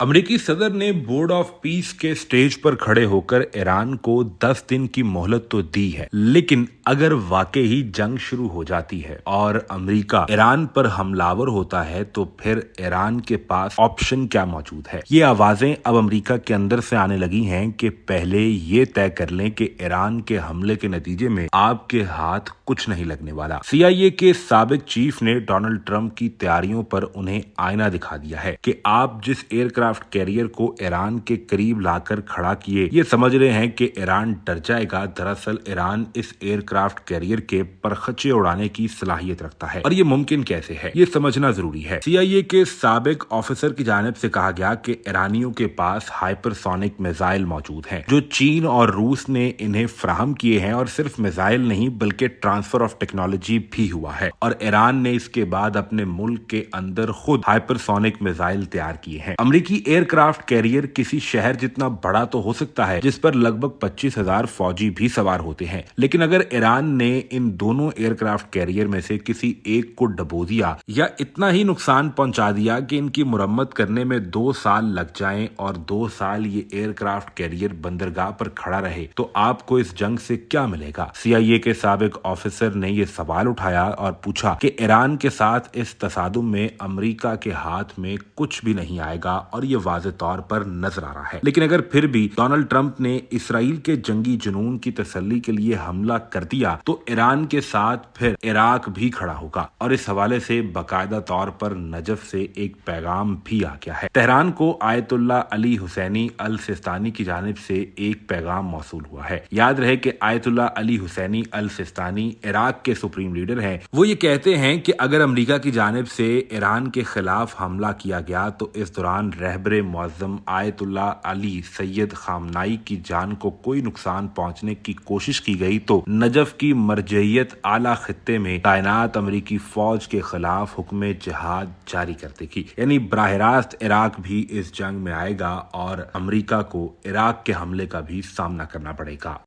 अमेरिकी सदर ने बोर्ड ऑफ पीस के स्टेज पर खड़े होकर ईरान को 10 दिन की मोहलत तो दी है, लेकिन अगर वाकई ही जंग शुरू हो जाती है और अमेरिका ईरान पर हमलावर होता है तो फिर ईरान के पास ऑप्शन क्या मौजूद है। ये आवाजें अब अमेरिका के अंदर से आने लगी हैं कि पहले ये तय कर लें कि ईरान के हमले के नतीजे में आपके हाथ कुछ नहीं लगने वाला। CIA के साबिक चीफ ने डोनाल्ड ट्रंप की तैयारियों पर उन्हें आईना दिखा दिया है कि आप जिस एयरक्राफ्ट कैरियर को ईरान के करीब लाकर खड़ा किए, ये समझ रहे हैं कि ईरान डर जाएगा। दरअसल ईरान इस एयरक्राफ्ट कैरियर के परखचे उड़ाने की सलाहियत रखता है, और ये मुमकिन कैसे है ये समझना जरूरी है। CIA के साबिक ऑफिसर की जानिब से कहा गया कि ईरानियों के पास हाइपरसोनिक मिसाइल मौजूद हैं, जो चीन और रूस ने इन्हें फराहम किए हैं, और सिर्फ मिसाइल नहीं बल्कि ट्रांसफर ऑफ टेक्नोलॉजी भी हुआ है, और ईरान ने इसके बाद अपने मुल्क के अंदर खुद हाइपरसोनिक मिसाइल तैयार किए हैं। अमेरिकी एयरक्राफ्ट कैरियर किसी शहर जितना बड़ा तो हो सकता है जिस पर लगभग 25,000 फौजी भी सवार होते हैं, लेकिन अगर ईरान ने इन दोनों एयरक्राफ्ट कैरियर में से किसी एक को डबो दिया या इतना ही नुकसान पहुंचा दिया कि इनकी मुरम्मत करने में 2 साल लग जाएं और 2 साल ये एयरक्राफ्ट कैरियर बंदरगाह पर खड़ा रहे, तो आपको इस जंग से क्या मिलेगा। CIA के साबिक ऑफिसर ने ये सवाल उठाया और पूछा कि ईरान के साथ इस तसादुम में अमेरिका के हाथ में कुछ भी नहीं आएगा, और ये वाज़ेह तौर पर नजर आ रहा है। लेकिन अगर फिर भी डोनाल्ड ट्रंप ने इसराइल के जंगी जुनून की तसल्ली के लिए हमला कर दिया तो ईरान के साथ फिर इराक भी खड़ा होगा, और इस हवाले से बाकायदा तौर पर नजफ से एक पैगाम भी आ गया है। तेहरान को आयतुल्ला अली हुसैनी अल सिस्तानी की जानिब से एक पैगाम मौसूल हुआ है। याद रहे कि आयतुल्ला अली हुसैनी अल सिस्तानी इराक के सुप्रीम लीडर हैं। वो ये कहते हैं कि अगर अमेरिका की जानिब से ईरान के खिलाफ हमला किया गया तो इस दौरान रहबरे मुअज्जम आयतुल्ला अली सैयद खामनाई की जान को कोई नुकसान पहुंचने की कोशिश की गई तो नजफ की मरजइयत आला खित्ते में तैनात अमेरिकी फौज के खिलाफ हुक्म जिहाद जारी कर देगी। यानी बराह रास्त इराक भी इस जंग में आएगा और अमेरिका को इराक के हमले का भी सामना करना पड़ेगा।